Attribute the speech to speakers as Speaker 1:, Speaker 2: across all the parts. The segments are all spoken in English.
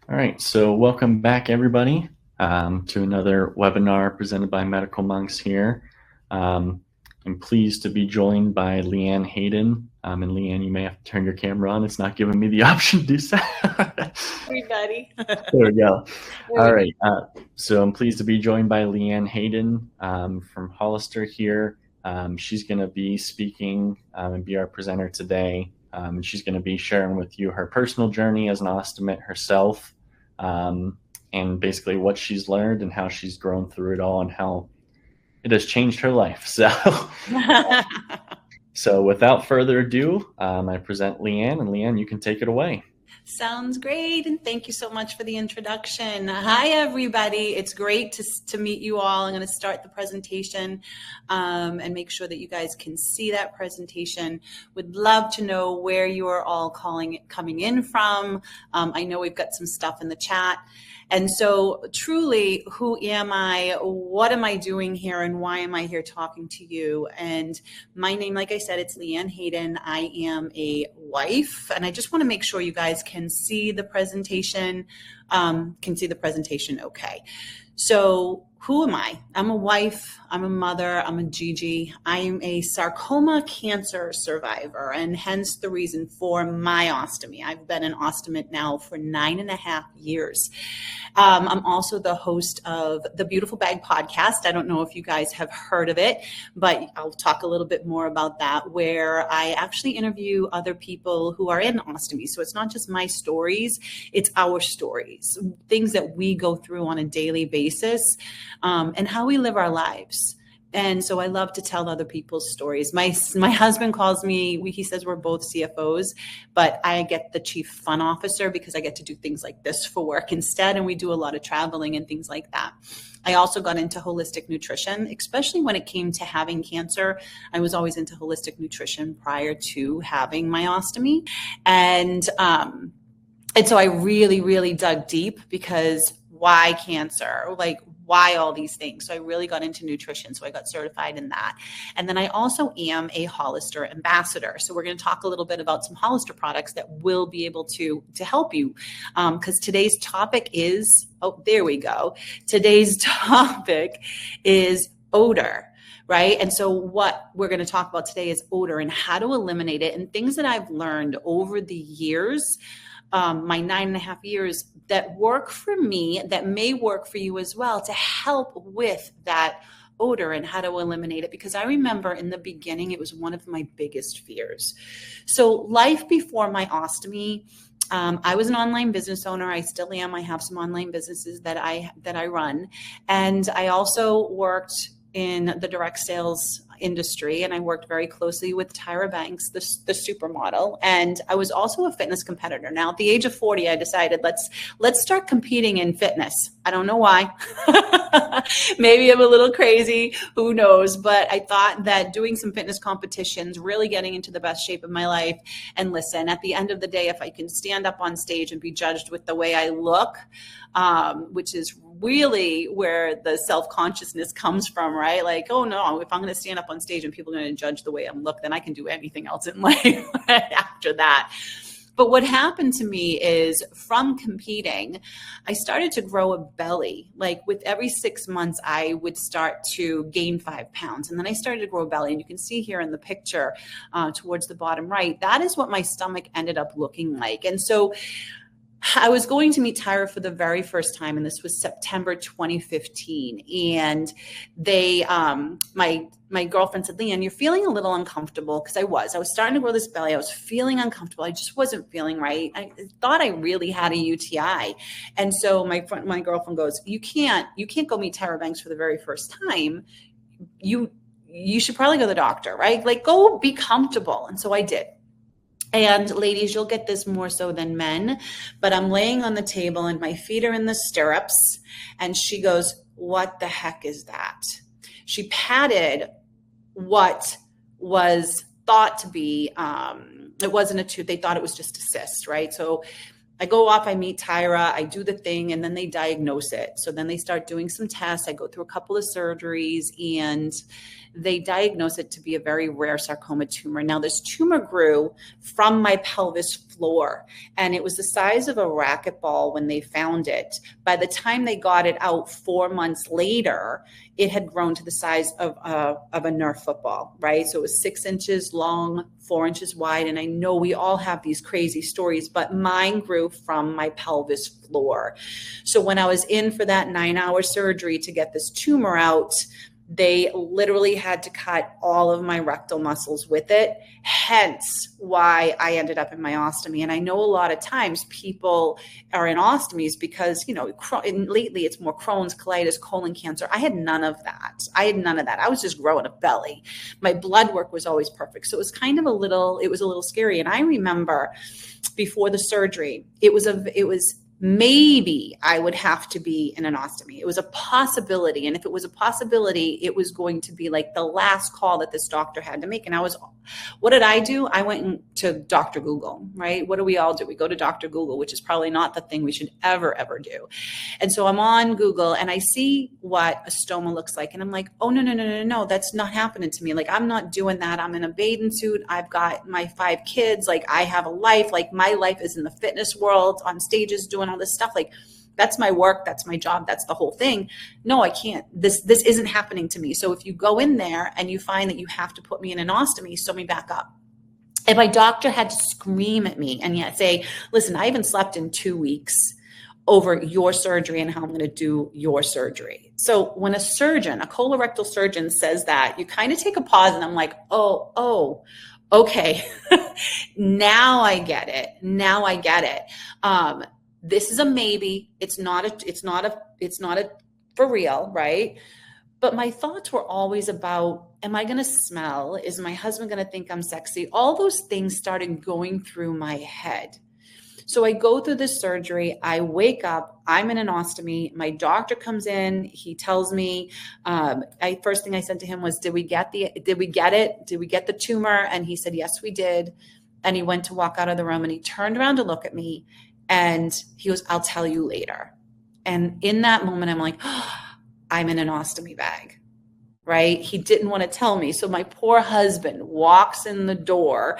Speaker 1: All right, so welcome back, everybody, to another webinar presented by Medical Monks here. I'm pleased to be joined by LeeAnne Hayden. And LeeAnne, you may have to turn your camera on. It's not giving me the option to do so.
Speaker 2: Everybody.
Speaker 1: There we go. All right, so I'm pleased to be joined by LeeAnne Hayden from Hollister here. She's going to be speaking and be our presenter today. And she's going to be sharing with you her personal journey as an Ostomate herself. And basically what she's learned and how she's grown through it all and how it has changed her life. So without further ado, I present LeeAnne, and LeeAnne, you can take it away.
Speaker 2: Sounds great. And thank you so much for the introduction. Hi, everybody. It's great to meet you all. I'm going to start the presentation and make sure that you guys can see that presentation. Would love to know where you are all coming in from. I know we've got some stuff in the chat. And so truly, who am I? What am I doing here? And why am I here talking to you? And my name, like I said, it's LeeAnne Hayden. I am a wife, and I just want to make sure you guys can see the presentation, okay. So who am I? I'm a wife, I'm a mother, I'm a Gigi. I'm a sarcoma cancer survivor, and hence the reason for my ostomy. I've been an Ostomate now for 9.5 years. I'm also the host of the Beautiful Bag podcast. I don't know if you guys have heard of it, but I'll talk a little bit more about that, where I actually interview other people who are in ostomy. So it's not just my stories, it's our stories, things that we go through on a daily basis, and how we live our lives. And so I love to tell other people's stories. My husband calls me, he says we're both CFOs, but I get the chief fun officer because I get to do things like this for work instead. And we do a lot of traveling and things like that. I also got into holistic nutrition, especially when it came to having cancer. I was always into holistic nutrition prior to having my ostomy. And so I really, really dug deep because why cancer? Like, why all these things? So I really got into nutrition. So I got certified in that. And then I also am a Hollister ambassador. So we're going to talk a little bit about some Hollister products that will be able to help you. Because today's topic is, there we go. Today's topic is odor. Right. And so what we're going to talk about today is odor and how to eliminate it, and things that I've learned over the years, my 9.5 years, that work for me, that may work for you as well, to help with that odor and how to eliminate it. Because I remember in the beginning, it was one of my biggest fears. So life before my ostomy, I was an online business owner. I still am. I have some online businesses that I run. And I also worked in the direct sales industry, and I worked very closely with Tyra Banks, the supermodel, and I was also a fitness competitor. Now, at the age of 40, I decided let's start competing in fitness. I don't know why. Maybe I'm a little crazy, who knows? But I thought that doing some fitness competitions, really getting into the best shape of my life, and listen, at the end of the day, if I can stand up on stage and be judged with the way I look, which is really where the self-consciousness comes from, right? Like, oh no, if I'm going to stand up on stage and people are going to judge the way I look, then I can do anything else in life after that. But what happened to me is, from competing, I started to grow a belly. Like with every 6 months, I would start to gain 5 pounds. And then I started to grow a belly. And you can see here in the picture towards the bottom right, that is what my stomach ended up looking like. And so I was going to meet Tyra for the very first time, and this was September 2015. And they, my girlfriend said, "LeeAnne, you're feeling a little uncomfortable," because I was starting to grow this belly. I was feeling uncomfortable. I just wasn't feeling right. I thought I really had a UTI. And so my girlfriend goes, you can't go meet Tyra Banks for the very first time. You should probably go to the doctor, right? Like, go be comfortable. And so I did. And ladies, you'll get this more so than men, but I'm laying on the table and my feet are in the stirrups. And she goes, "What the heck is that?" She patted what was thought to be, it wasn't a tooth. They thought it was just a cyst, right? So I go off, I meet Tyra, I do the thing, and then they diagnose it. So then they start doing some tests. I go through a couple of surgeries, and they diagnose it to be a very rare sarcoma tumor. Now, this tumor grew from my pelvis floor, and it was the size of a racquetball when they found it. By the time they got it out 4 months later, it had grown to the size of a Nerf football, right? So it was 6 inches long, 4 inches wide. And I know we all have these crazy stories, but mine grew from my pelvis floor. So when I was in for that 9-hour surgery to get this tumor out, they literally had to cut all of my rectal muscles with it, hence why I ended up in my ostomy. And I know a lot of times people are in ostomies because, lately it's more Crohn's, colitis, colon cancer. I had none of that. I was just growing a belly. My blood work was always perfect. So it was kind of a little scary. And I remember before the surgery, it was maybe I would have to be in an ostomy. It was a possibility. And if it was a possibility, it was going to be like the last call that this doctor had to make. And what did I do? I went to Dr. Google, right? What do we all do? We go to Dr. Google, which is probably not the thing we should ever do. And so I'm on Google and I see what a stoma looks like. And I'm like, oh, no, that's not happening to me. Like, I'm not doing that. I'm in a bathing suit. I've got my 5 kids. Like, I have a life. Like, my life is in the fitness world, on stages, doing all this stuff. Like, that's my work. That's my job. That's the whole thing. No, I can't. This isn't happening to me. So if you go in there and you find that you have to put me in an ostomy, sew me back up. And my doctor had to scream at me and yet say, listen, I haven't slept in 2 weeks over your surgery and how I'm going to do your surgery. So when a colorectal surgeon says that, you kind of take a pause and I'm like, oh, okay. Now I get it. This is a maybe. It's not a for real, right? But my thoughts were always about, am I going to smell? Is my husband going to think I'm sexy? All those things started going through my head. So I go through this surgery. I wake up. I'm in an ostomy. My doctor comes in. He tells me, first thing I said to him was, did we get it? Did we get the tumor? And he said, yes, we did. And he went to walk out of the room and he turned around to look at me and he goes, I'll tell you later. And in that moment, I'm like, oh, I'm in an ostomy bag, right? He didn't want to tell me. So my poor husband walks in the door,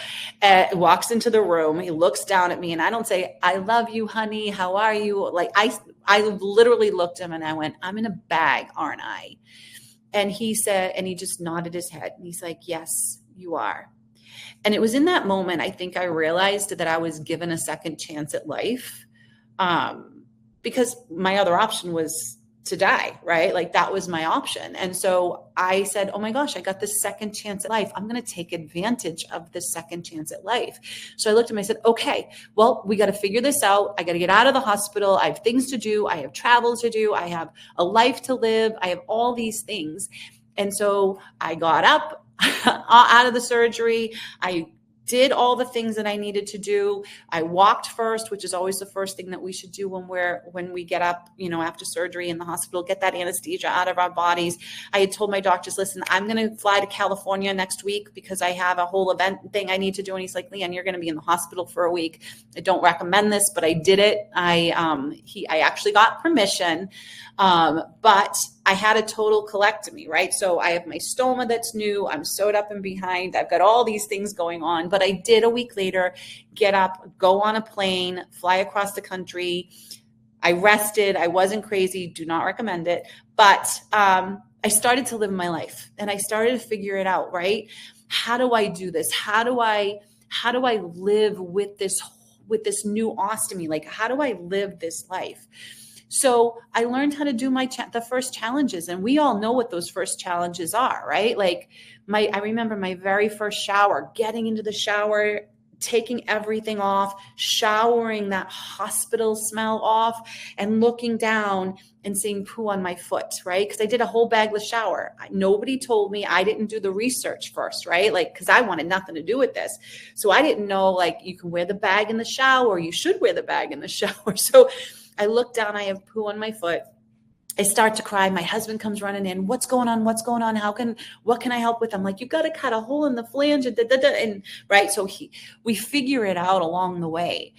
Speaker 2: walks into the room. He looks down at me and I don't say, I love you, honey. How are you? Like I literally looked at him and I went, I'm in a bag, aren't I? And he said, and he just nodded his head. And he's like, yes, you are. And it was in that moment, I think I realized that I was given a second chance at life, because my other option was to die, right? Like that was my option. And so I said, oh my gosh, I got this second chance at life. I'm going to take advantage of this second chance at life. So I looked at him, I said, okay, well, we got to figure this out. I got to get out of the hospital. I have things to do. I have travel to do. I have a life to live. I have all these things. And so I got up out of the surgery. I did all the things that I needed to do. I walked first, which is always the first thing that we should do when we get up, after surgery in the hospital, get that anesthesia out of our bodies. I had told my doctors, listen, I'm going to fly to California next week because I have a whole event thing I need to do. And he's like, LeeAnne, you're going to be in the hospital for a week. I don't recommend this, but I did it. I actually got permission, but I had a total colectomy, right? So I have my stoma that's new. I'm sewed up and behind. I've got all these things going on, but I did a week later get up, go on a plane, fly across the country. I rested. I wasn't crazy. Do not recommend it. But I started to live my life and I started to figure it out, right? How do I do this? How do I live with this new ostomy? Like, how do I live this life? So I learned how to do the first challenges, and we all know what those first challenges are, right? Like I remember my very first shower, getting into the shower, taking everything off, showering that hospital smell off, and looking down and seeing poo on my foot, right? Because I did a whole bagless shower. Nobody told me. I didn't do the research first, right? Like, because I wanted nothing to do with this. So I didn't know, like, you can wear the bag in the shower. You should wear the bag in the shower. So I look down, I have poo on my foot. I start to cry. My husband comes running in. What's going on? What's going on? What can I help with? I'm like, you got to cut a hole in the flange. And right. So we figure it out along the way.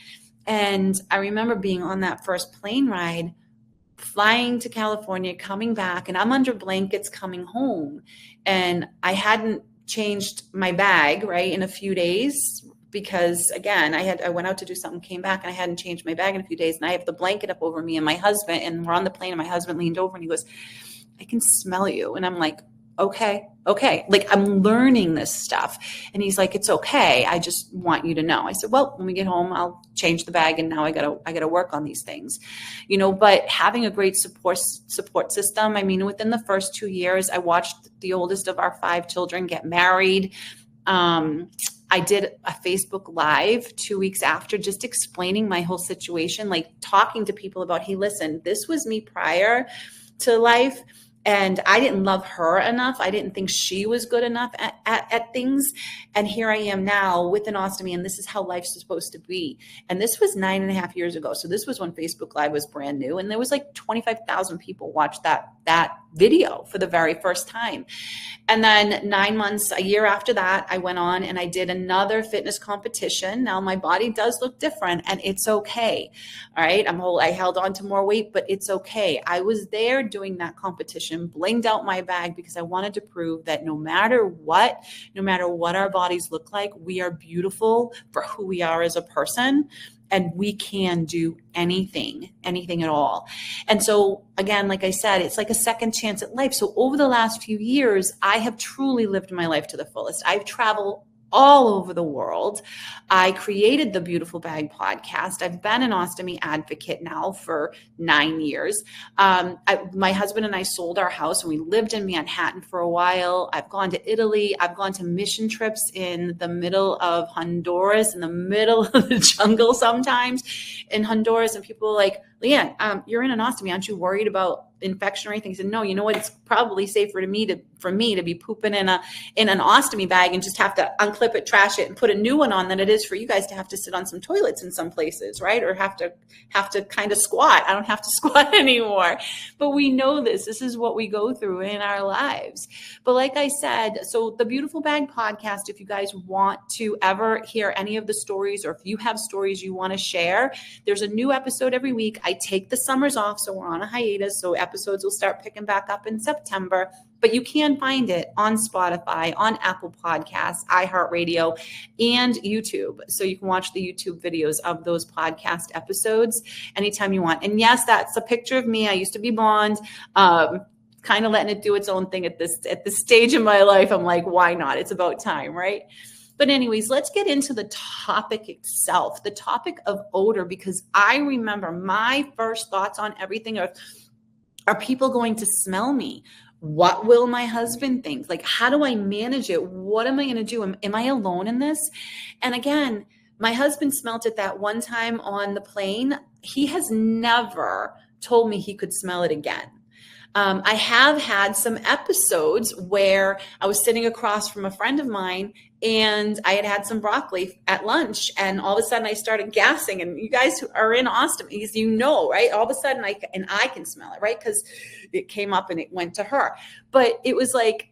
Speaker 2: And I remember being on that first plane ride, flying to California, coming back, and I'm under blankets coming home. And I hadn't changed my bag, right, in a few days, because again, I went out to do something, came back, and I hadn't changed my bag in a few days. And I have the blanket up over me and my husband, and we're on the plane, and my husband leaned over and he goes, I can smell you. And I'm like, okay. Like, I'm learning this stuff. And he's like, it's okay. I just want you to know. I said, well, when we get home, I'll change the bag. And now I gotta work on these things, but having a great support system. I mean, within the first 2 years, I watched the oldest of our 5 children get married. I did a Facebook Live 2 weeks after, just explaining my whole situation, like talking to people about, hey, listen, this was me prior to life. And I didn't love her enough. I didn't think she was good enough at things. And here I am now with an ostomy, and this is how life's supposed to be. And this was 9.5 years ago. So this was when Facebook Live was brand new. And there was like 25,000 people watched that video for the very first time. And then 9 months, a year after that, I went on and I did another fitness competition. Now my body does look different, and it's okay. All right. I held on to more weight, but it's okay. I was there doing that competition, blinged out my bag, because I wanted to prove that no matter what our bodies look like, we are beautiful for who we are as a person. And we can do anything at all. And so again, like I said, it's like a second chance at life. So over the last few years, I have truly lived my life to the fullest. I've traveled all over the world. I created the Beautiful Bag podcast. I've been an ostomy advocate now for 9 years. My husband and I sold our house and we lived in Manhattan for a while. I've gone to Italy. I've gone to mission trips in the middle of Honduras, in the middle of the jungle sometimes in Honduras. And people are like, LeeAnne, you're in an ostomy. Aren't you worried about infection or anything? He said, no, you know what? It's probably safer for me to be pooping in an ostomy bag and just have to unclip it, trash it, and put a new one on than it is for you guys to have to sit on some toilets in some places, right? Or have to kind of squat. I don't have to squat anymore. But we know this is what we go through in our lives. But like I said, so the Beautiful Bag podcast, if you guys want to ever hear any of the stories, or if you have stories you want to share, there's a new episode every week. I take the summers off, so we're on a hiatus. So episodes will start picking back up in September, but you can find it on Spotify, on Apple Podcasts, iHeartRadio, and YouTube. So you can watch the YouTube videos of those podcast episodes anytime you want. And yes, that's a picture of me. I used to be blonde, kind of letting it do its own thing at this stage in my life. I'm like, why not? It's about time, right? But anyways, let's get into the topic itself, the topic of odor, because I remember my first thoughts on everything are people going to smell me? What will my husband think? Like, how do I manage it? What am I going to do? Am I alone in this? And again, my husband smelt it that one time on the plane. He has never told me he could smell it again. I have had some episodes where I was sitting across from a friend of mine and I had some broccoli at lunch, and all of a sudden I started gassing. And you guys who are in ostomies, right? All of a sudden I can smell it, right? Because it came up and it went to her. But it was like,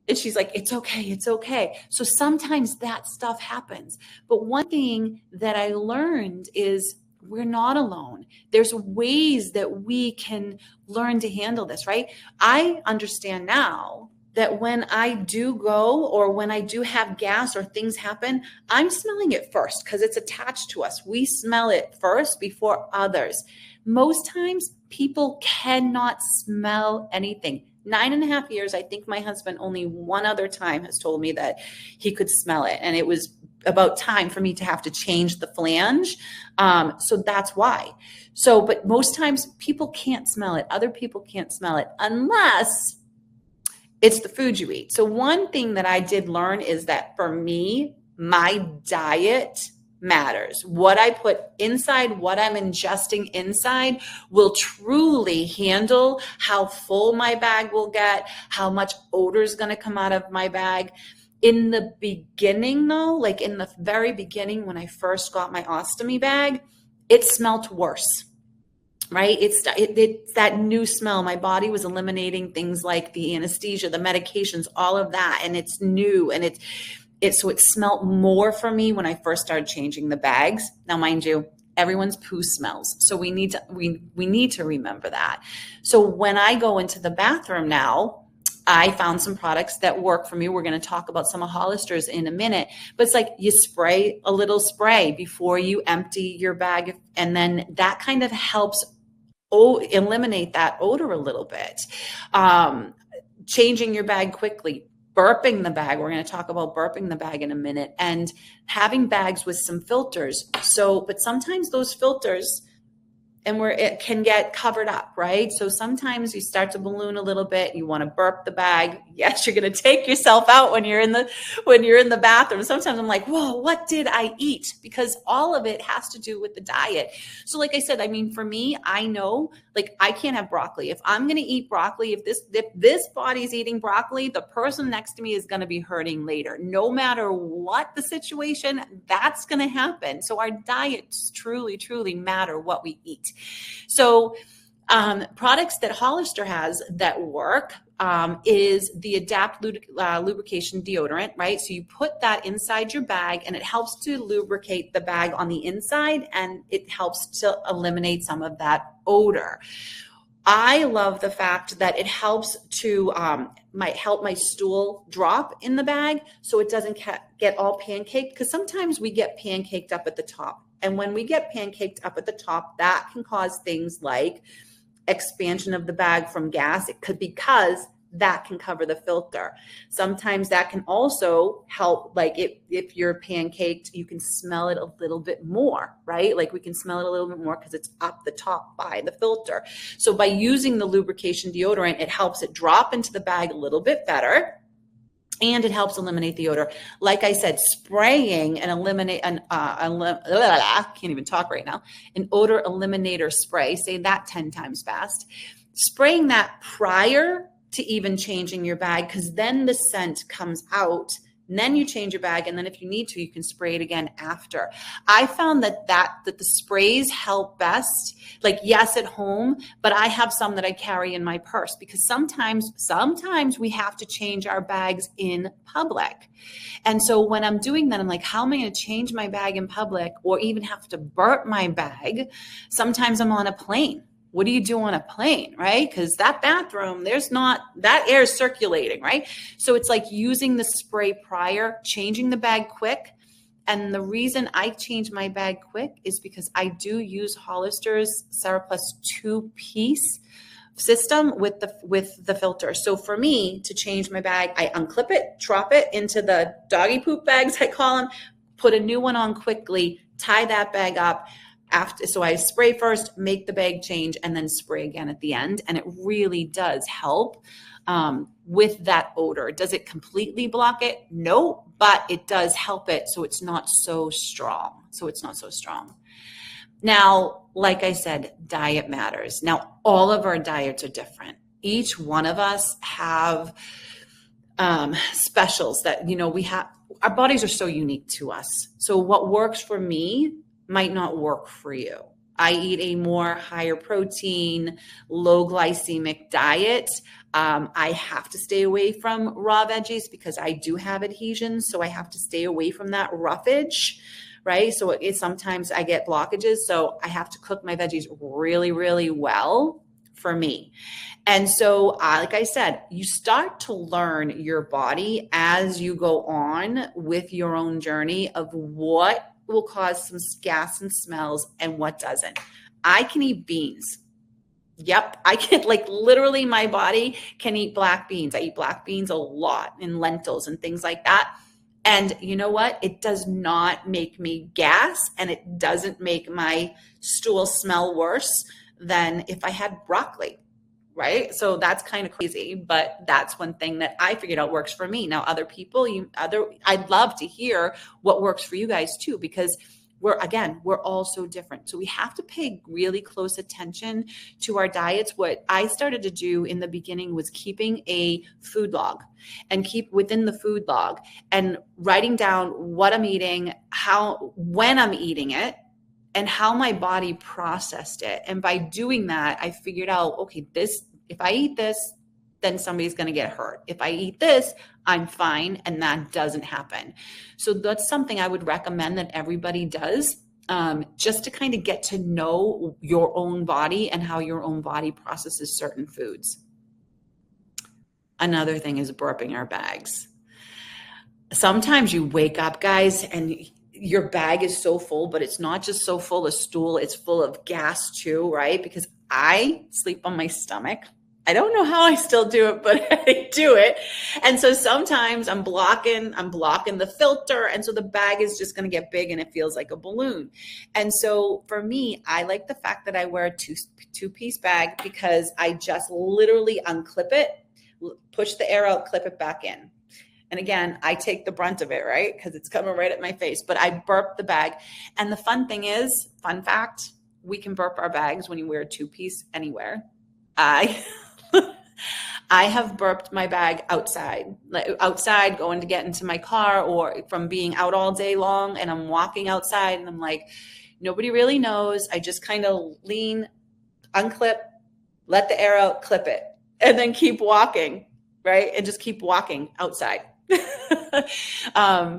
Speaker 2: and she's like, it's okay. So sometimes that stuff happens. But one thing that I learned is we're not alone. There's ways that we can learn to handle this, right? I understand now that when I do go, or when I do have gas or things happen, I'm smelling it first because it's attached to us. We smell it first before others. Most times people cannot smell anything. 9.5 years, I think my husband only one other time has told me that he could smell it. And it was about time for me to have to change the flange. So that's why. But most times people can't smell it. Other people can't smell it unless it's the food you eat. So one thing that I did learn is that for me, my diet matters. What I put inside, what I'm ingesting inside will truly handle how full my bag will get, how much odor is going to come out of my bag. In the beginning though, like in the very beginning when I first got my ostomy bag, it smelled worse. Right? It's that new smell. My body was eliminating things like the anesthesia, the medications, all of that. And it's new. And so it smelled more for me when I first started changing the bags. Now, mind you, Everyone's poo smells. So we need to remember that. So when I go into the bathroom now, I found some products that work for me. We're going to talk about some of Hollister's in a minute, but it's like you spray a little spray before you empty your bag, and then that kind of helps eliminate that odor a little bit. Changing your bag quickly, burping the bag. We're going to talk about burping the bag in a minute, and having bags with some filters. So, but sometimes those filters, and where it can get covered up, right? So sometimes you start to balloon a little bit. You want to burp the bag. Yes, you're going to take yourself out when you're in the bathroom. Sometimes I'm like, whoa, what did I eat? Because all of it has to do with the diet. So like I said, I mean, for me, I know, like, I can't have broccoli. If I'm going to eat broccoli, if this body's eating broccoli, the person next to me is going to be hurting later. No matter what the situation, that's going to happen. So our diets truly, truly matter what we eat. So products that Hollister has that work is the Adapt lubrication deodorant, right? So you put that inside your bag, and it helps to lubricate the bag on the inside, and it helps to eliminate some of that odor. I love the fact that it helps to might help my stool drop in the bag so it doesn't get all pancaked, because sometimes we get pancaked up at the top. And when we get pancaked up at the top, that can cause things like expansion of the bag from gas. It could, because that can cover the filter. Sometimes that can also help, like if you're pancaked, you can smell it a little bit more, right? Like we can smell it a little bit more because it's up the top by the filter. So by using the lubrication deodorant, it helps it drop into the bag a little bit better. And it helps eliminate the odor. Like I said, spraying and eliminate I can't even talk right now. An odor eliminator spray. Say that 10 times fast. Spraying that prior to even changing your bag, because then the scent comes out. And then you change your bag, and then if you need to, you can spray it again after. I found that the sprays help best, like, yes, at home, but I have some that I carry in my purse, because sometimes we have to change our bags in public. And so when I'm doing that, I'm like, how am I going to change my bag in public, or even have to burp my bag? Sometimes I'm on a plane. What do you do on a plane, right? Because that bathroom, that air is circulating, right? So it's like using the spray prior, changing the bag quick. And the reason I change my bag quick is because I do use Hollister's Saraplus 2-piece system with the filter. So for me to change my bag, I unclip it, drop it into the doggy poop bags, I call them, put a new one on quickly, tie that bag up. So I spray first, make the bag change, and then spray again at the end. And it really does help with that odor. Does it completely block it? No, but it does help it so it's not so strong. Now, like I said, diet matters. Now, all of our diets are different. Each one of us have specials that, we have. Our bodies are so unique to us. So what works for me might not work for you. I eat a more higher protein, low glycemic diet. I have to stay away from raw veggies because I do have adhesions. So I have to stay away from that roughage, right? So sometimes I get blockages. So I have to cook my veggies really, really well for me. And so, like I said, you start to learn your body as you go on with your own journey of what will cause some gas and smells and what doesn't. I can eat beans. Yep. I can, like, literally my body can eat black beans. I eat black beans a lot, and lentils and things like that. And you know what? It does not make me gas, and it doesn't make my stool smell worse than if I had broccoli. Right? So that's kind of crazy, but that's one thing that I figured out works for me. Now, other people, I'd love to hear what works for you guys too, because we're all so different. So we have to pay really close attention to our diets. What I started to do in the beginning was keeping a food log, and keep within the food log and writing down what I'm eating, when I'm eating it, and how my body processed it. And by doing that, I figured out, okay, if I eat this, then somebody's going to get hurt. If I eat this, I'm fine. And that doesn't happen. So that's something I would recommend that everybody does. just to kind of get to know your own body and how your own body processes certain foods. Another thing is burping our bags. Sometimes you wake up, guys, and your bag is so full, but it's not just so full of stool, it's full of gas too, right? Because I sleep on my stomach. I don't know how I still do it, but I do it. And so sometimes I'm blocking the filter. And so the bag is just going to get big and it feels like a balloon. And so for me, I like the fact that I wear a two-piece bag because I just literally unclip it, push the air out, clip it back in. And again, I take the brunt of it, right? Because it's coming right at my face, but I burp the bag. And the fun thing is, fun fact, we can burp our bags when you wear a two-piece anywhere. I have burped my bag outside going to get into my car, or from being out all day long and I'm walking outside and I'm like, nobody really knows. I just kind of lean, unclip, let the air out, clip it, and then keep walking, right? And just keep walking outside.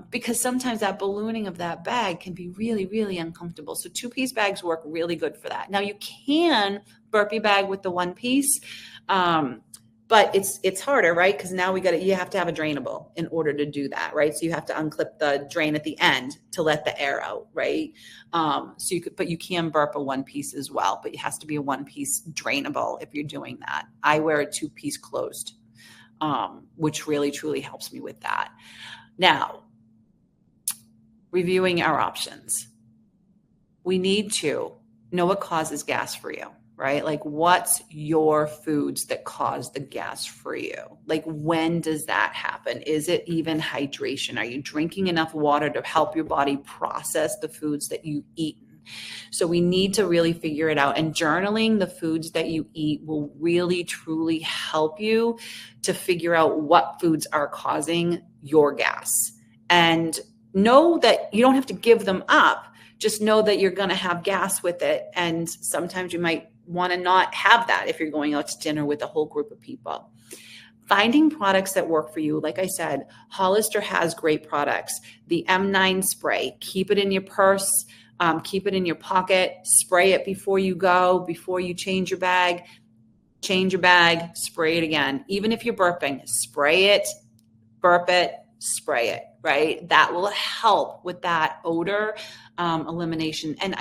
Speaker 2: Because sometimes that ballooning of that bag can be really, really uncomfortable. So two-piece bags work really good for that. Now you can burp your bag with the one piece, but it's harder, right? Because now you have to have a drainable in order to do that, right? So you have to unclip the drain at the end to let the air out, right? But you can burp a one piece as well, but it has to be a one piece drainable if you're doing that. I wear a two-piece closed, which really truly helps me with that. Now, reviewing our options. We need to know what causes gas for you, right? Like, what's your foods that cause the gas for you? Like, when does that happen? Is it even hydration? Are you drinking enough water to help your body process the foods that you eat? So we need to really figure it out, and journaling the foods that you eat will really truly help you to figure out what foods are causing your gas. And know that you don't have to give them up. Just know that you're going to have gas with it. And sometimes you might want to not have that if you're going out to dinner with a whole group of people. Finding products that work for you. Like I said, Hollister has great products. The M9 spray, keep it in your purse. Keep it in your pocket, spray it before you go, before you change your bag, spray it again. Even if you're burping, spray it, burp it, spray it, right? That will help with that odor elimination. And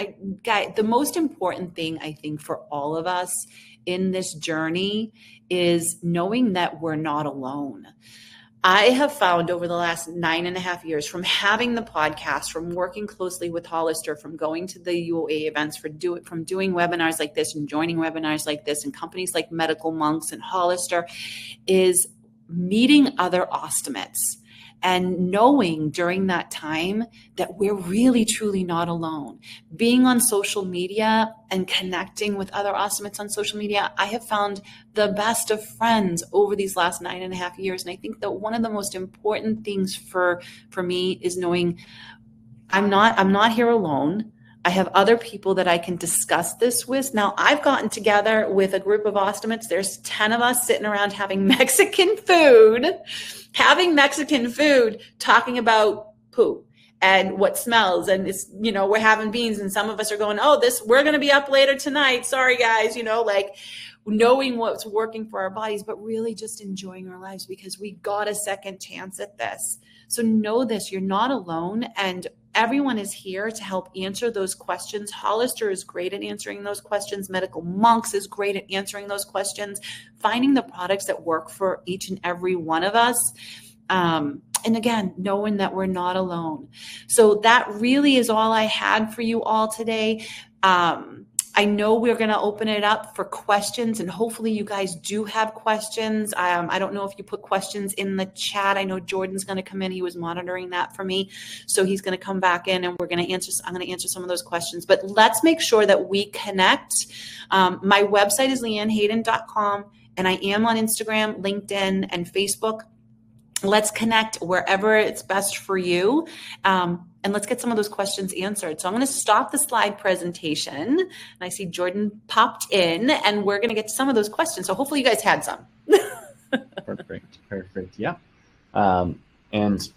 Speaker 2: the most important thing I think for all of us in this journey is knowing that we're not alone. I have found over the last 9.5 years, from having the podcast, from working closely with Hollister, from going to the UOA events, from doing webinars like this and joining webinars like this, and companies like Medical Monks and Hollister, is meeting other Ostomates and knowing during that time that we're really truly not alone. Being on social media and connecting with other Ostomates on social media, I have found the best of friends over these last 9.5 years. And I think that one of the most important things for me is knowing I'm not here alone. I have other people that I can discuss this with. Now, I've gotten together with a group of Ostomates. There's 10 of us sitting around having Mexican food, talking about poo and what smells. And it's, we're having beans, and some of us are going, we're going to be up later tonight. Sorry, guys, like knowing what's working for our bodies, but really just enjoying our lives because we got a second chance at this. So know this, you're not alone, and everyone is here to help answer those questions. Hollister is great at answering those questions. Medical Monks is great at answering those questions, finding the products that work for each and every one of us. And again, knowing that we're not alone. So that really is all I had for you all today. I know we're going to open it up for questions, and hopefully you guys do have questions. I don't know if you put questions in the chat. I know Jordan's going to come in. He was monitoring that for me. So he's going to come back in, and I'm going to answer some of those questions. But let's make sure that we connect. My website is LeeAnneHayden.com, and I am on Instagram, LinkedIn, and Facebook. Let's connect wherever it's best for you. And let's get some of those questions answered. So I'm going to stop the slide presentation. And I see Jordan popped in, and we're going to get to some of those questions. So hopefully you guys had some.
Speaker 1: Perfect. Yeah. And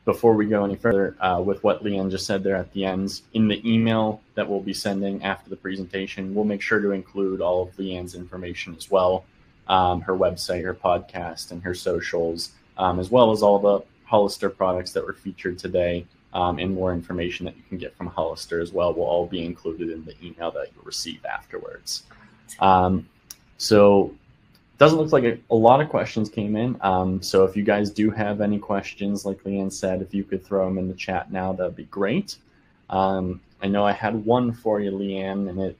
Speaker 1: before we go any further, with what LeeAnne just said there at the end, in the email that we'll be sending after the presentation, we'll make sure to include all of LeeAnne's information as well, her website, her podcast, and her socials, as well as all the Hollister products that were featured today, and more information that you can get from Hollister as well will all be included in the email that you'll receive afterwards. So doesn't look like a lot of questions came in. So if you guys do have any questions, like LeeAnne said, if you could throw them in the chat now, that'd be great. I know I had one for you, LeeAnne, and it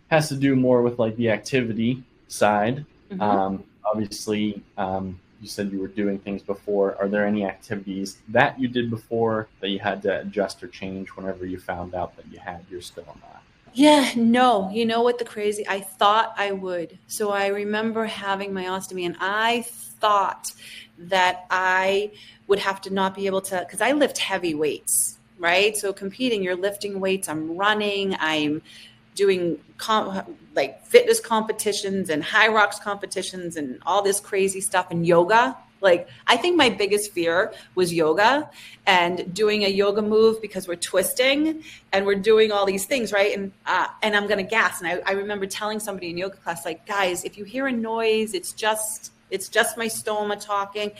Speaker 1: has to do more with like the activity side. Mm-hmm. Obviously, you said you were doing things before. Are there any activities that you did before that you had to adjust or change whenever you found out that you had your stoma?
Speaker 2: Yeah, no. You know what I thought I would. So I remember having my ostomy and I thought that I would have to not be able to, because I lift heavy weights, right? So competing, you're lifting weights, I'm running, I'm doing like fitness competitions and high rocks competitions and all this crazy stuff and yoga. Like, I think my biggest fear was yoga and doing a yoga move because we're twisting and we're doing all these things, right? And I'm going to gas. And I remember telling somebody in yoga class, like, guys, if you hear a noise, it's just my stoma talking,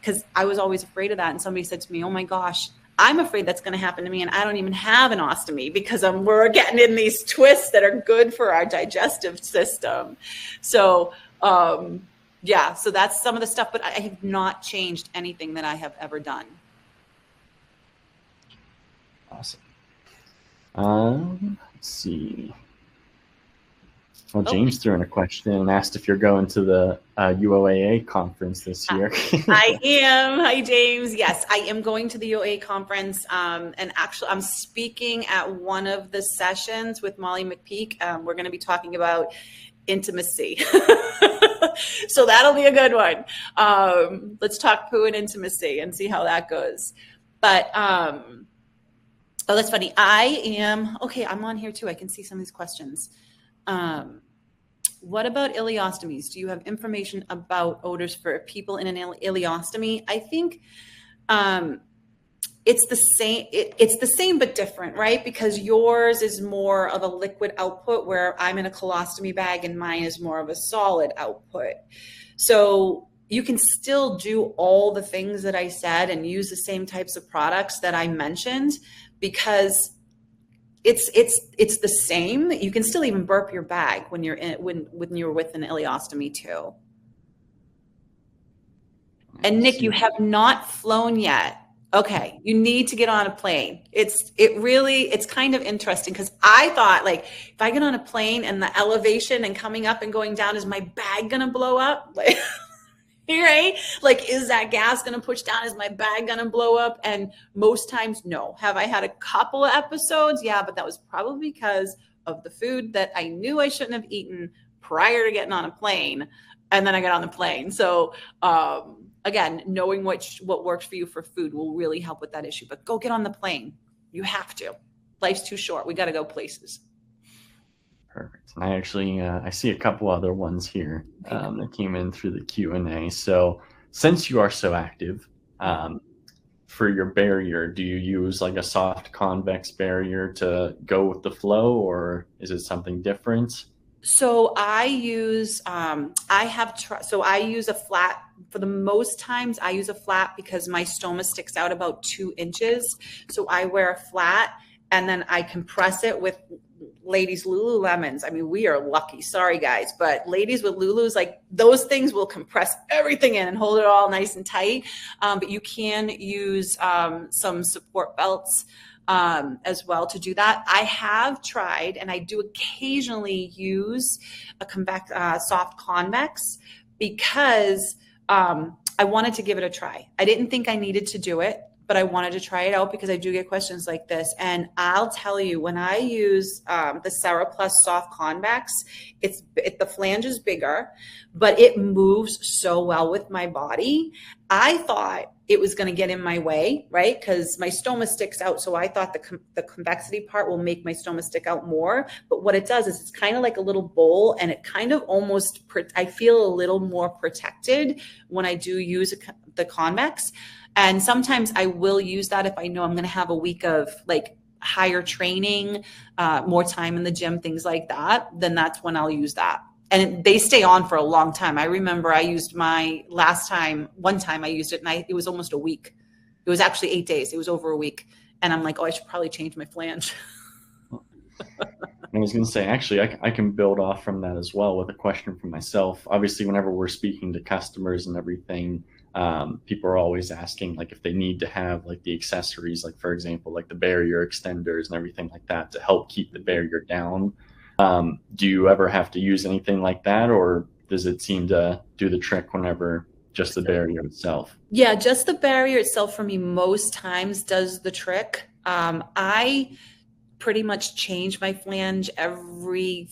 Speaker 2: because I was always afraid of that. And somebody said to me, oh my gosh, I'm afraid that's going to happen to me. And I don't even have an ostomy because we're getting in these twists that are good for our digestive system. So, yeah, so that's some of the stuff, but I have not changed anything that I have ever done.
Speaker 1: Awesome. Let's see. Well, James threw in a question and asked if you're going to the UOAA conference this year.
Speaker 2: I am. Hi, James. Yes, I am going to the UOAA conference. And actually, I'm speaking at one of the sessions with Molly McPeak. We're going to be talking about intimacy. So that'll be a good one. Let's talk poo and intimacy and see how that goes. But, oh, that's funny. I'm on here too. I can see some of these questions. What about ileostomies? Do you have information about odors for people in an ileostomy? I think, it's the same. It's the same, but different, right? Because yours is more of a liquid output where I'm in a colostomy bag and mine is more of a solid output. So you can still do all the things that I said and use the same types of products that I mentioned, because it's the same. You can still even burp your bag when you're with an ileostomy too. And Nick, you have not flown yet. Okay, you need to get on a plane. It's kind of interesting, because I thought, like, if I get on a plane and the elevation and coming up and going down, is my bag gonna blow up? Like, right? Like, is that gas gonna push down? Is my bag gonna blow up? And most times, no. Have I had a couple of episodes? Yeah, but that was probably because of the food that I knew I shouldn't have eaten prior to getting on a plane, and then I got on the plane. So, again, knowing what works for you for food will really help with that issue. But go get on the plane. You have to. Life's too short. We got to go places.
Speaker 1: Perfect. And I actually, I see a couple other ones here that came in through the Q&A. So since you are so active, for your barrier, do you use like a soft convex barrier to go with the flow, or is it something different?
Speaker 2: So I use, I use a flat. For the most times, I use a flat because my stoma sticks out about 2 inches. So I wear a flat, and then I compress it with ladies' Lululemons. I mean, we are lucky. Sorry, guys. But ladies with Lulus, like, those things will compress everything in and hold it all nice and tight. But you can use some support belts as well to do that. I have tried, and I do occasionally use a soft convex, because I wanted to give it a try. I didn't think I needed to do it, but I wanted to try it out because I do get questions like this. And I'll tell you, when I use the Ceraplus Soft Convex, the flange is bigger, but it moves so well with my body. I thought it was going to get in my way, right? Because my stoma sticks out. So I thought the convexity part will make my stoma stick out more. But what it does is it's kind of like a little bowl, and it kind of almost, I feel a little more protected when I do use the convex. And sometimes I will use that if I know I'm going to have a week of like higher training, more time in the gym, things like that, then that's when I'll use that. And they stay on for a long time. I remember I used my one time I used it, and it was almost a week. It was actually 8 days. It was over a week. And I'm like, oh, I should probably change my flange.
Speaker 1: I was going to say, actually, I can build off from that as well with a question for myself. Obviously, whenever we're speaking to customers and everything, people are always asking like if they need to have like the accessories, like for example, like the barrier extenders and everything like that to help keep the barrier down. Do you ever have to use anything like that, or does it seem to do the trick whenever just the barrier itself?
Speaker 2: Yeah, just the barrier itself for me most times does the trick. I pretty much change my flange every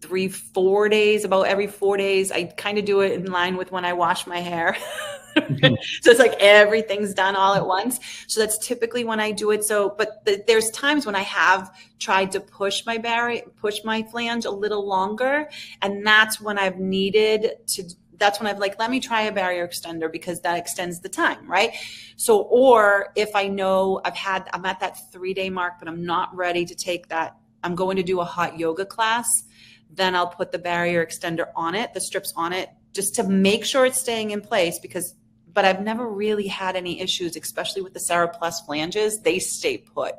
Speaker 2: 3-4 days, about every 4 days. I kind of do it in line with when I wash my hair. So it's like everything's done all at once. So that's typically when I do it. So, but there's times when I have tried to push my flange a little longer. And that's when I've like, let me try a barrier extender because that extends the time, right? So, or if I know I'm at that 3-day mark, but I'm not ready to take that, I'm going to do a hot yoga class, then I'll put the barrier extender on it, the strips on it, just to make sure it's staying in place but I've never really had any issues, especially with the Sarah Plus flanges. They stay put.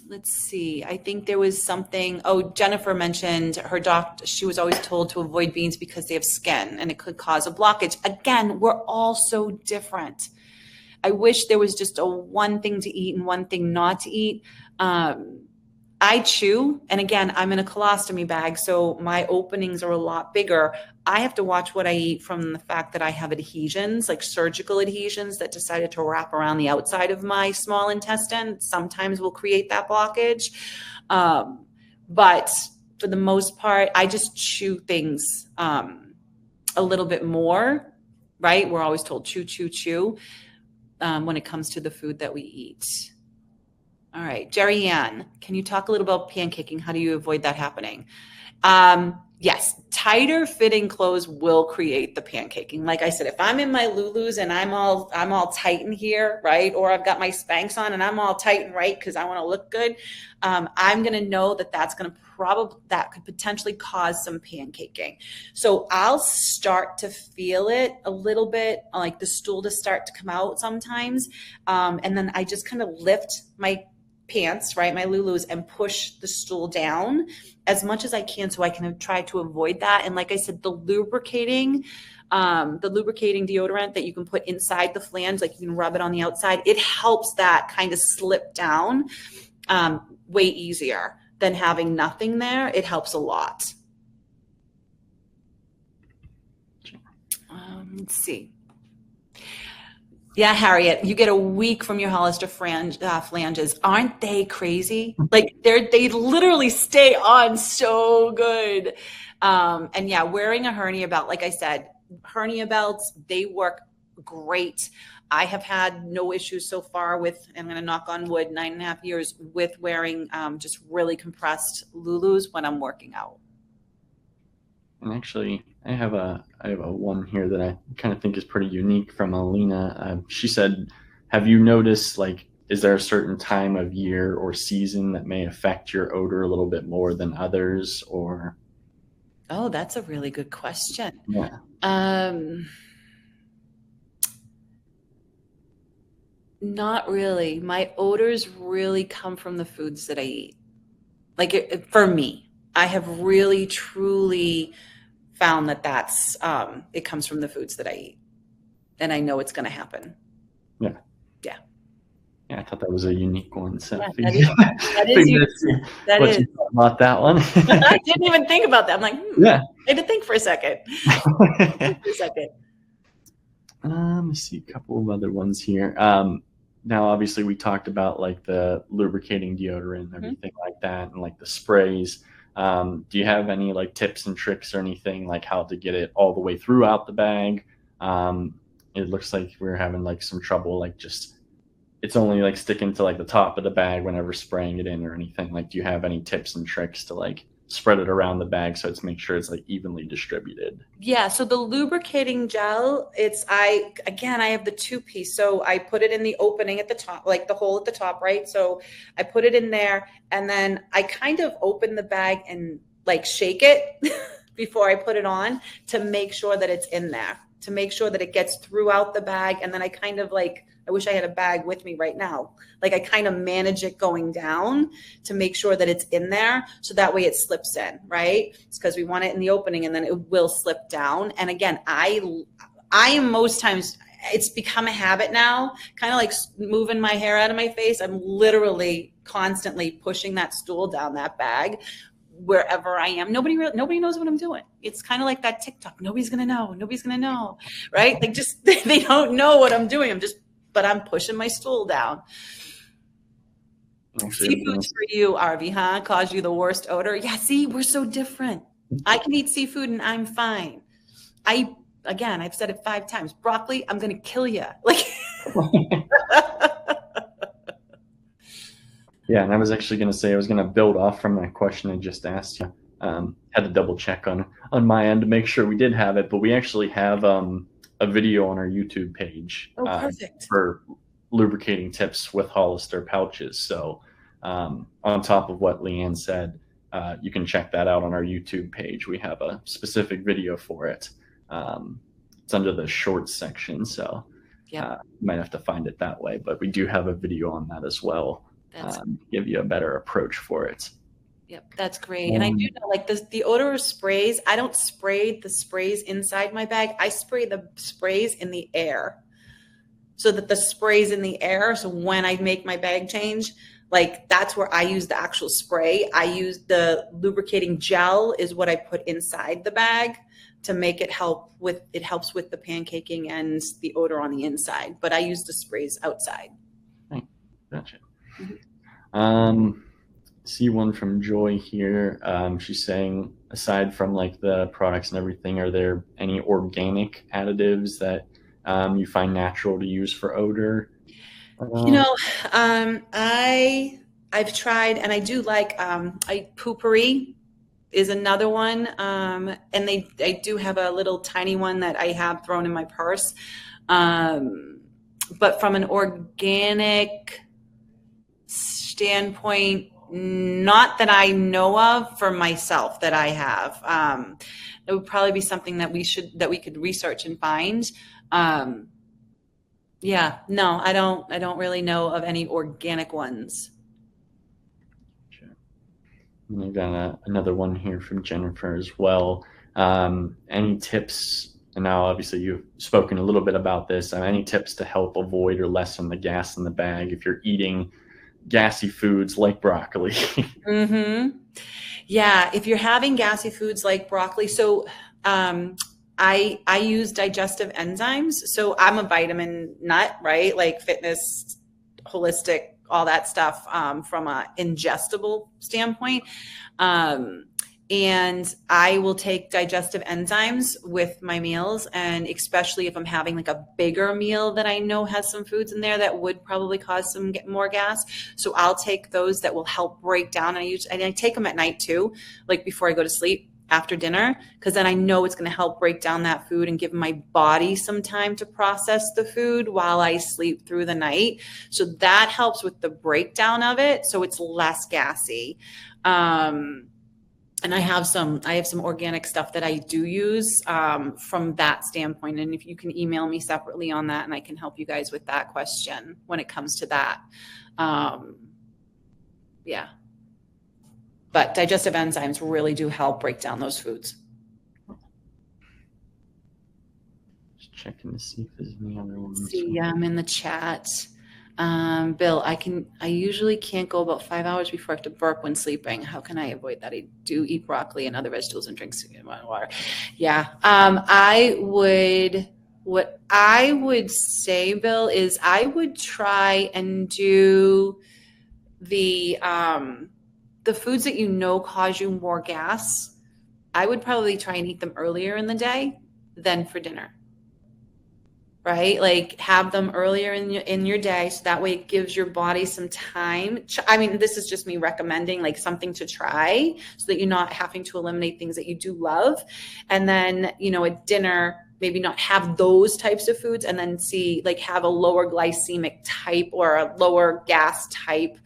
Speaker 2: Let's see. I think there was something. Oh, Jennifer mentioned her doctor. She was always told to avoid beans because they have skin and it could cause a blockage. Again, we're all so different. I wish there was just one thing to eat and one thing not to eat. I chew, and again, I'm in a colostomy bag, so my openings are a lot bigger. I have to watch what I eat from the fact that I have adhesions, like surgical adhesions that decided to wrap around the outside of my small intestine. Sometimes will create that blockage. But for the most part, I just chew things a little bit more, right? We're always told chew, chew, chew when it comes to the food that we eat. All right, Jerry Ann, can you talk a little about pancaking? How do you avoid that happening? Yes, tighter fitting clothes will create the pancaking. Like I said, if I'm in my Lulus and I'm all tight in here, right? Or I've got my Spanx on and I'm all tight and right because I want to look good. I'm going to know that could potentially cause some pancaking. So I'll start to feel it a little bit, like the stool to start to come out sometimes. And then I just kind of lift my pants, right, my Lulus, and push the stool down as much as I can so I can try to avoid that. And like I said, the lubricating deodorant that you can put inside the flange, like you can rub it on the outside, it helps that kind of slip down way easier than having nothing there. It helps a lot. Let's see. Yeah, Harriet, you get a week from your Hollister flanges. Aren't they crazy? Like they literally stay on so good. And yeah, wearing a hernia belt, like I said, hernia belts, they work great. I have had no issues so far with, I'm going to knock on wood, 9.5 years with wearing just really compressed Lulus when I'm working out.
Speaker 1: And actually, I have a one here that I kind of think is pretty unique from Alina. She said, have you noticed, like, is there a certain time of year or season that may affect your odor a little bit more than others, or?
Speaker 2: Oh, that's a really good question.
Speaker 1: Yeah.
Speaker 2: Not really. My odors really come from the foods that I eat. Like for me, I have really, truly found that's it comes from the foods that I eat, and I know it's going to happen.
Speaker 1: Yeah. I thought that was a unique one. So
Speaker 2: yeah, that is unique. That is.
Speaker 1: You thought about that one?
Speaker 2: I didn't even think about that. I'm like, I had to think for a second.
Speaker 1: Let's see a couple of other ones here. Now, obviously, we talked about like the lubricating deodorant and everything like that, and like the sprays. Do you have any like tips and tricks or anything like how to get it all the way throughout the bag? It looks like we're having like some trouble, like just it's only like sticking to like the top of the bag whenever spraying it in or anything. Like, do you have any tips and tricks to like spread it around the bag so it's make sure it's like evenly distributed?
Speaker 2: Yeah, so the lubricating gel, I have the 2-piece. So I put it in the opening at the top, like the hole at the top, right? So I put it in there and then I kind of open the bag and like shake it before I put it on to make sure that it's in there, to make sure that it gets throughout the bag. And then I kind of like, I wish I had a bag with me right now. Like I kind of manage it going down to make sure that it's in there. So that way it slips in, right? It's because we want it in the opening and then it will slip down. And again, I am most times, it's become a habit now, kind of like moving my hair out of my face. I'm literally constantly pushing that stool down that bag wherever I am. Nobody knows what I'm doing. It's kind of like that TikTok. Nobody's going to know, right? Like just, they don't know what I'm doing. But I'm pushing my stool down. Seafood's for you, Arvi, huh? Cause you the worst odor. Yeah, see, we're so different. I can eat seafood and I'm fine. I've said it 5 times. Broccoli, I'm gonna kill you. Like
Speaker 1: Yeah, and I was actually going to say I was going to build off from that question I just asked you. Had to double check on my end to make sure we did have it, but we actually have a video on our YouTube page for lubricating tips with Hollister pouches. So on top of what LeeAnne said, you can check that out on our YouTube page. We have a specific video for it. It's under the shorts section, so you might have to find it that way. But we do have a video on that as well. Give you a better approach for it.
Speaker 2: Yep, that's great. And I do know, like the odor sprays, I don't spray the sprays inside my bag. I spray the sprays in the air so that the spray's in the air. So when I make my bag change, like that's where I use the actual spray. I use the lubricating gel is what I put inside the bag to make it helps with the pancaking and the odor on the inside. But I use the sprays outside.
Speaker 1: Gotcha. Mm-hmm. See one from Joy here. She's saying, aside from like the products and everything, are there any organic additives that you find natural to use for odor?
Speaker 2: I've tried, and I do like Poopery is another one, and I do have a little tiny one that I have thrown in my purse. But from an organic standpoint, not that I know of for myself that I have. It would probably be something that we could research and find. No, I don't really know of any organic ones.
Speaker 1: Sure. We got another one here from Jennifer as well. Any tips? And now obviously you've spoken a little bit about this. Any tips to help avoid or lessen the gas in the bag if you're eating gassy foods like broccoli?
Speaker 2: Mm-hmm. Yeah, if you're having gassy foods like broccoli, so I use digestive enzymes. So I'm a vitamin nut, right? Like fitness, holistic, all that stuff from a ingestible standpoint. And I will take digestive enzymes with my meals, and especially if I'm having like a bigger meal that I know has some foods in there that would probably cause some more gas. So I'll take those that will help break down. And I take them at night too, like before I go to sleep after dinner, because then I know it's going to help break down that food and give my body some time to process the food while I sleep through the night. So that helps with the breakdown of it, so it's less gassy. And I have some organic stuff that I do use from that standpoint. And if you can email me separately on that, and I can help you guys with that question when it comes to that. But digestive enzymes really do help break down those foods.
Speaker 1: Just checking to see if there's any other ones.
Speaker 2: See, I'm in the chat. Bill, I usually can't go about 5 hours before I have to burp when sleeping. How can I avoid that? I do eat broccoli and other vegetables and drink water. Yeah. What I would say, Bill, is I would try and do the the foods that you know cause you more gas, I would probably try and eat them earlier in the day than for dinner. Right? Like have them earlier in your day. So that way it gives your body some time. I mean, this is just me recommending like something to try so that you're not having to eliminate things that you do love. And then, you know, at dinner, maybe not have those types of foods, and then see like have a lower glycemic type or a lower gas type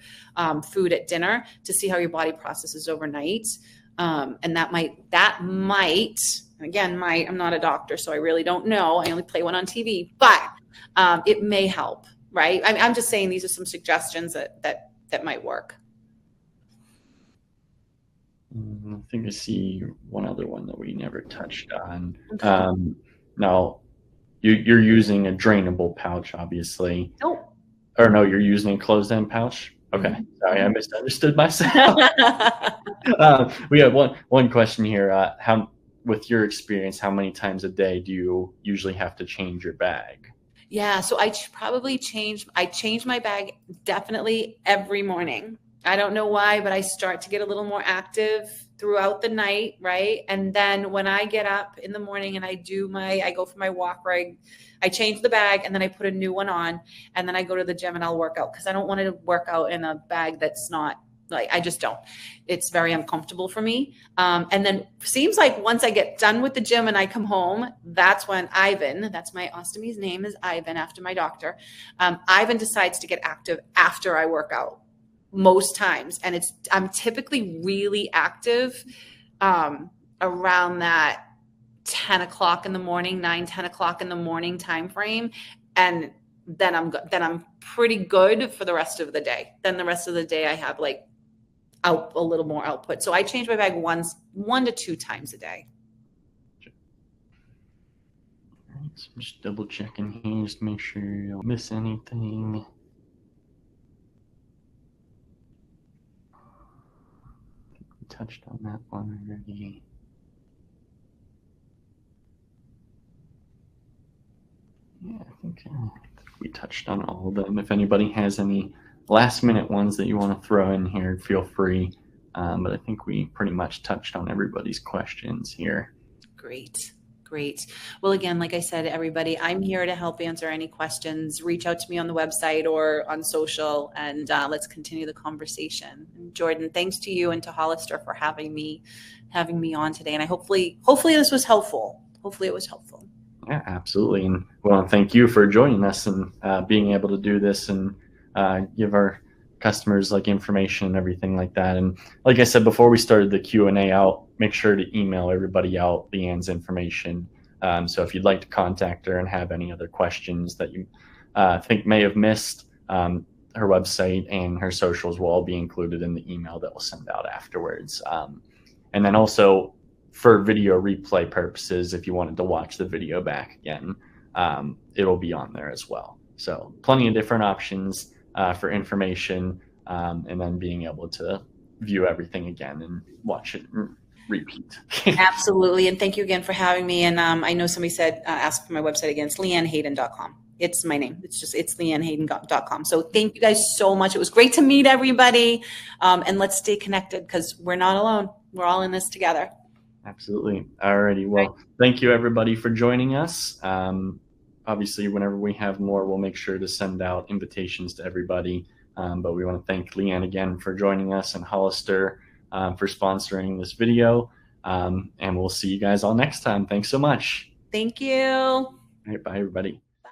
Speaker 2: food at dinner to see how your body processes overnight. And that might, and again, I'm not a doctor, so I really don't know. I only play one on TV, but it may help, right? I'm just saying these are some suggestions that might work.
Speaker 1: I think I see one other one that we never touched on. Okay. Now, you're using a drainable pouch, obviously.
Speaker 2: Nope.
Speaker 1: Or no, you're using a closed-end pouch? Okay. Mm-hmm. Sorry, I misunderstood myself. We have one question here. With your experience, how many times a day do you usually have to change your bag?
Speaker 2: Yeah, so I change my bag definitely every morning. I don't know why, but I start to get a little more active throughout the night, right? And then when I get up in the morning and I go for my walk, right? I change the bag and then I put a new one on, and then I go to the gym and I'll work out, because I don't want to work out in a bag that's not, like, I just don't. It's very uncomfortable for me. And then seems like once I get done with the gym and I come home, that's when Ivan, that's my ostomy's name is Ivan after my doctor. Ivan decides to get active after I work out most times. And I'm typically really active around that 10 o'clock in the morning, 10 o'clock in the morning time frame. And then I'm pretty good for the rest of the day. Then the rest of the day I have like out a little more output. So I change my bag 1 to 2 times a day.
Speaker 1: All right, so I'm just double checking here, just to make sure you don't miss anything. I think we touched on that one already. Yeah, I think we touched on all of them. If anybody has any last minute ones that you want to throw in here, feel free. But I think we pretty much touched on everybody's questions here.
Speaker 2: Great. Well, again, like I said, everybody, I'm here to help answer any questions. Reach out to me on the website or on social, and let's continue the conversation. And Jordan, thanks to you and to Hollister for having me on today. And hopefully this was helpful. Hopefully it was helpful.
Speaker 1: Yeah, absolutely. And we want to thank you for joining us and being able to do this and give our customers like information and everything like that. And like I said before we started the Q&A out, make sure to email everybody out LeeAnne's information. So if you'd like to contact her and have any other questions that you think may have missed, her website and her socials will all be included in the email that we'll send out afterwards. And then also for video replay purposes, if you wanted to watch the video back again, it'll be on there as well. So plenty of different options for information, and then being able to view everything again and watch it repeat.
Speaker 2: Absolutely. And thank you again for having me. And I know somebody said, ask for my website again. It's LeeAnneHayden.com. It's my name. It's LeeAnneHayden.com. So thank you guys so much. It was great to meet everybody. And let's stay connected, because we're not alone. We're all in this together.
Speaker 1: Absolutely. Alrighty. Well, Thank you everybody for joining us. Obviously, whenever we have more, we'll make sure to send out invitations to everybody. But we want to thank LeeAnne again for joining us, and Hollister for sponsoring this video. And we'll see you guys all next time. Thanks so much.
Speaker 2: Thank you.
Speaker 1: All right, bye, everybody.